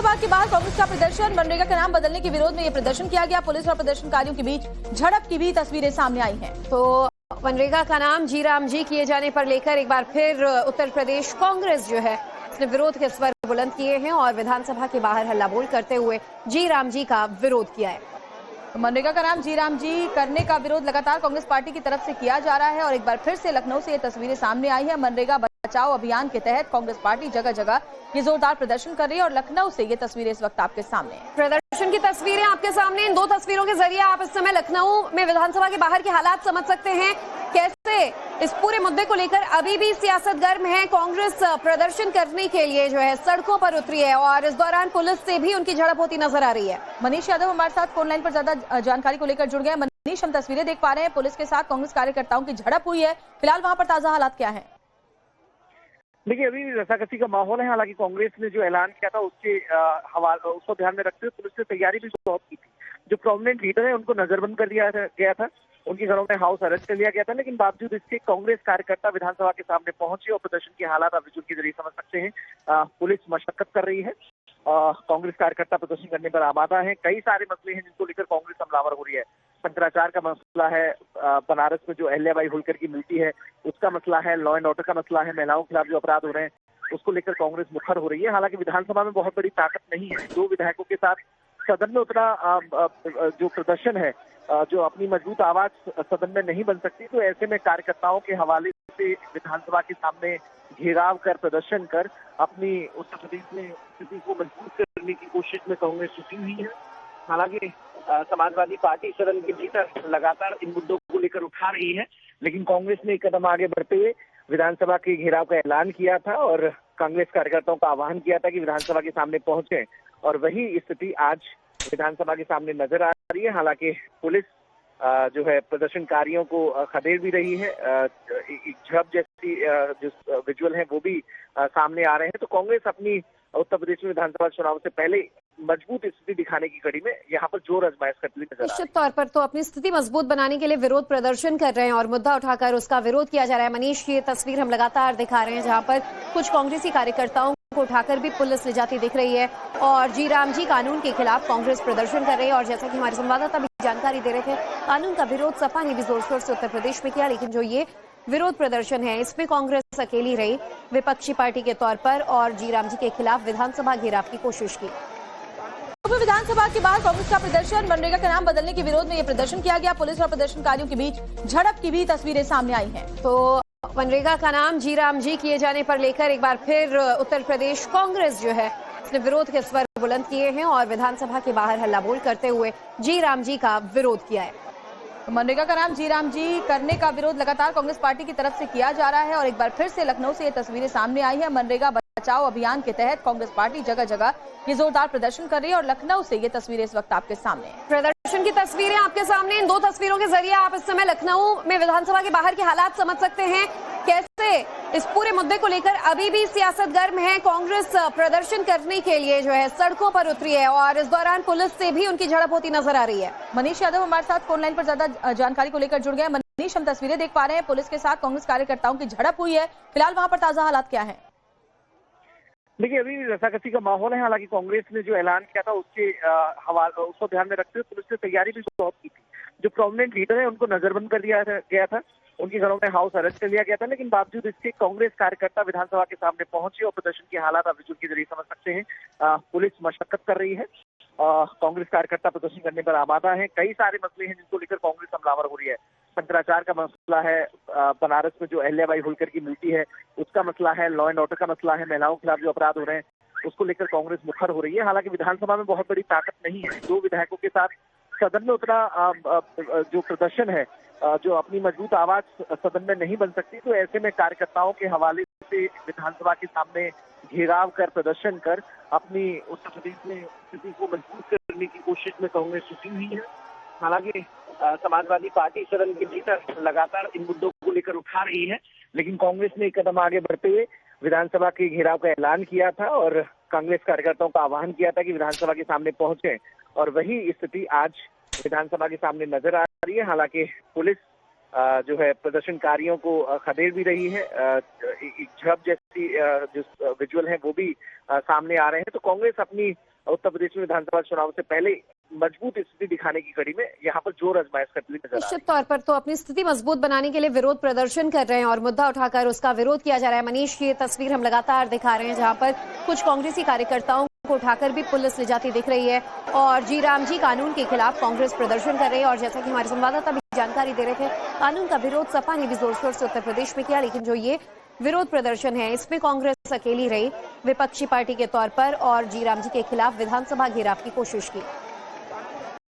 विधानसभा के बाहर कांग्रेस का प्रदर्शन। मनरेगा का नाम बदलने के विरोध में ये प्रदर्शन किया गया। पुलिस और प्रदर्शनकारियों के बीच झड़प की भी तस्वीरें सामने आई हैं। तो मनरेगा का नाम जी राम जी किए जाने पर लेकर एक बार फिर उत्तर प्रदेश कांग्रेस जो है उसने विरोध के स्वर बुलंद किए हैं और विधानसभा के बाहर हल्ला बोल करते हुए जी राम जी का विरोध किया है। मनरेगा का नाम जी राम जी करने का विरोध लगातार कांग्रेस पार्टी की तरफ से किया जा रहा है और एक बार फिर से लखनऊ से ये तस्वीरें सामने आई है। मनरेगा बचाओ अभियान के तहत कांग्रेस पार्टी जगह जगह ये जोरदार प्रदर्शन कर रही है और लखनऊ से ये तस्वीरें इस वक्त आपके सामने हैं। प्रदर्शन की तस्वीरें आपके सामने। इन दो तस्वीरों के जरिए आप इस समय लखनऊ में विधानसभा के बाहर के हालात समझ सकते हैं। कैसे इस पूरे मुद्दे को लेकर अभी भी सियासत गर्म है। कांग्रेस प्रदर्शन करने के लिए जो है सड़कों पर उतरी है और इस दौरान पुलिस से भी उनकी झड़प होती नजर आ रही है। मनीष यादव हमारे साथ फोन लाइन पर ज्यादा जानकारी को लेकर जुड़ गए। मनीष, हम तस्वीरें देख पा रहे हैं, पुलिस के साथ कांग्रेस कार्यकर्ताओं की झड़प हुई है। फिलहाल वहां पर ताजा हालात क्या है? देखिए, अभी रसाकसी का माहौल है। हालांकि कांग्रेस ने जो ऐलान किया था उसको ध्यान में रखते हुए पुलिस ने तैयारी भी बहुत की थी। जो प्रोमिनेंट लीडर है उनको नजरबंद कर दिया गया था, उनके घरों में हाउस अरेस्ट कर लिया गया था। लेकिन बावजूद इसके कांग्रेस कार्यकर्ता विधानसभा के सामने पहुंचे और प्रदर्शन के हालात आप विजुअल के जरिए समझ सकते हैं। पुलिस मशक्कत कर रही है। कांग्रेस कार्यकर्ता प्रदर्शन करने पर आमादा है। कई सारे मसले हैं जिनको लेकर कांग्रेस हमलावर हो रही है। शंकराचार्य का मसला है, बनारस में जो अहिल्याबाई होलकर की मूर्ति है उसका मसला है, लॉ एंड ऑर्डर का मसला है, महिलाओं के खिलाफ जो अपराध हो रहे हैं उसको लेकर कांग्रेस मुखर हो रही है। हालांकि विधानसभा में बहुत बड़ी ताकत नहीं है। 2 विधायकों के साथ सदन में उतना जो प्रदर्शन है, जो अपनी मजबूत आवाज सदन में नहीं बन सकती, तो ऐसे में कार्यकर्ताओं के हवाले से विधानसभा के सामने घेराव कर प्रदर्शन कर अपनी उत्तर प्रदेश में स्थिति को मजबूत करने की कोशिश में कांग्रेस जुटी हुई है। हालांकि समाजवादी पार्टी सदन के भीतर लगातार इन मुद्दों को लेकर उठा रही है, लेकिन कांग्रेस ने एक कदम आगे बढ़ते हुए विधानसभा के घेराव का ऐलान किया था और कांग्रेस कार्यकर्ताओं का आह्वान किया था कि विधानसभा के सामने पहुंचे, और वही स्थिति आज विधानसभा के सामने नजर आ रही है। हालांकि पुलिस जो है प्रदर्शनकारियों को खदेड़ भी रही है। झड़प जैसी जो विजुअल है वो भी सामने आ रहे हैं। तो कांग्रेस अपनी उत्तर प्रदेश में विधानसभा चुनाव से पहले मजबूत स्थिति दिखाने की कड़ी में यहाँ पर जोर आजमाइश करती हुई नजर आ रही है। निश्चित तौर पर तो अपनी स्थिति मजबूत बनाने के लिए विरोध प्रदर्शन कर रहे हैं और मुद्दा उठाकर उसका विरोध किया जा रहा है। मनीष, की ये तस्वीर हम लगातार दिखा रहे हैं जहाँ पर कुछ कांग्रेसी कार्यकर्ताओं को उठाकर भी पुलिस ले जाती दिख रही है और जी राम जी कानून के खिलाफ कांग्रेस प्रदर्शन कर रही है। और जैसा कि हमारे संवाददाता भी जानकारी दे रहे थे, कानून का विरोध सपा ने भी जोर शोर से उत्तर प्रदेश में किया, लेकिन जो ये विरोध प्रदर्शन है इसमें कांग्रेस अकेली रही विपक्षी पार्टी के तौर पर और जी राम जी के खिलाफ विधानसभा घेराव की कोशिश की। विधानसभा के बाहर कांग्रेस का प्रदर्शन। मनरेगा का नाम बदलने के विरोध में ये प्रदर्शन किया गया। पुलिस और प्रदर्शनकारियों के बीच झड़प की भी तस्वीरें सामने आई हैं। तो मनरेगा का नाम जी राम जी किए जाने पर लेकर एक बार फिर उत्तर प्रदेश कांग्रेस जो है उसने विरोध के स्वर बुलंद किए हैं और विधानसभा के बाहर हल्ला बोल करते हुए जी राम जी का विरोध किया है। मनरेगा का नाम जी राम जी करने का विरोध लगातार कांग्रेस पार्टी की तरफ से किया जा रहा है और एक बार फिर से लखनऊ से ये तस्वीरें सामने आई है। मनरेगा बचाओ अभियान के तहत कांग्रेस पार्टी जगह जगह ये जोरदार प्रदर्शन कर रही है और लखनऊ से ये तस्वीरें इस वक्त आपके सामने हैं। प्रदर्शन की तस्वीरें आपके सामने। इन दो तस्वीरों के जरिए आप इस समय लखनऊ में विधानसभा के बाहर के हालात समझ सकते हैं। कैसे इस पूरे मुद्दे को लेकर अभी भी सियासत गर्म है। कांग्रेस प्रदर्शन करने के लिए जो है सड़कों पर उतरी है और इस दौरान पुलिस से भी उनकी झड़प होती नजर आ रही है। मनीष यादव हमारे साथ फोन लाइन पर ज्यादा जानकारी को लेकर जुड़ गए। मनीष, हम तस्वीरें देख पा रहे हैं, पुलिस के साथ कांग्रेस कार्यकर्ताओं की झड़प हुई है। फिलहाल वहां पर ताजा हालात क्या है? देखिए, अभी रसाकसी का माहौल है। हालांकि कांग्रेस ने जो ऐलान किया था उसको ध्यान में रखते हुए पुलिस ने तैयारी भी बहुत की थी। जो प्रोमिनेंट लीडर है उनको नजरबंद कर दिया गया था, उनके घरों में हाउस अरेस्ट कर लिया गया था। लेकिन बावजूद इसके कांग्रेस कार्यकर्ता विधानसभा के सामने पहुंचे और प्रदर्शन के हालात आप विजुअल के जरिए समझ सकते हैं। पुलिस मशक्कत कर रही है। कांग्रेस कार्यकर्ता प्रदर्शन करने पर आमादा है। कई सारे मसले हैं जिनको लेकर कांग्रेस हमलावर हो रही है। शंकराचार्य का मसला है, बनारस में जो अहिल्याबाई होलकर की मूर्ति है उसका मसला है, लॉ एंड ऑर्डर का मसला है, महिलाओं के खिलाफ जो अपराध हो रहे हैं उसको लेकर कांग्रेस मुखर हो रही है। हालांकि विधानसभा में बहुत बड़ी ताकत नहीं है। 2 विधायकों के साथ सदन में उतना जो प्रदर्शन है, जो अपनी मजबूत आवाज सदन में नहीं बन सकती, तो ऐसे में कार्यकर्ताओं के हवाले से विधानसभा के सामने घेराव कर प्रदर्शन कर अपनी उत्तर प्रदेश में स्थिति को मजबूत करने की कोशिश में कांग्रेस जुटी हुई है। हालांकि समाजवादी पार्टी सदन के भीतर लगातार इन मुद्दों को लेकर उठा रही है, लेकिन कांग्रेस ने एक कदम आगे बढ़ते हुए विधानसभा के घेराव का ऐलान किया था और कांग्रेस कार्यकर्ताओं का आह्वान किया था कि विधानसभा के सामने पहुंचे, और वही स्थिति आज विधानसभा के सामने नजर आ रही है। हालांकि पुलिस जो है प्रदर्शनकारियों को खदेड़ भी रही है। झड़प जैसी जो विजुअल है वो भी सामने आ रहे हैं। तो कांग्रेस अपनी उत्तर प्रदेश में विधानसभा चुनाव से पहले मजबूत स्थिति दिखाने की कड़ी में यहाँ पर जोर आजमाइश करती हुई नजर आ रही है। निश्चित तौर पर तो अपनी स्थिति मजबूत बनाने के लिए विरोध प्रदर्शन कर रहे हैं और मुद्दा उठाकर उसका विरोध किया जा रहा है। मनीष, ये तस्वीर हम लगातार दिखा रहे हैं जहां पर कुछ कांग्रेसी कार्यकर्ताओं को उठाकर भी पुलिस ले जाती दिख रही है और जी राम जी कानून के खिलाफ कांग्रेस प्रदर्शन कर रही है। और जैसा कि हमारे संवाददाता भी जानकारी दे रहे थे, कानून का विरोध सपा ने भी जोर शोर से उत्तर प्रदेश में किया, लेकिन जो ये विरोध प्रदर्शन है इसमें कांग्रेस अकेली रही विपक्षी पार्टी के तौर पर और जी राम जी के खिलाफ विधानसभा घेराव की कोशिश की।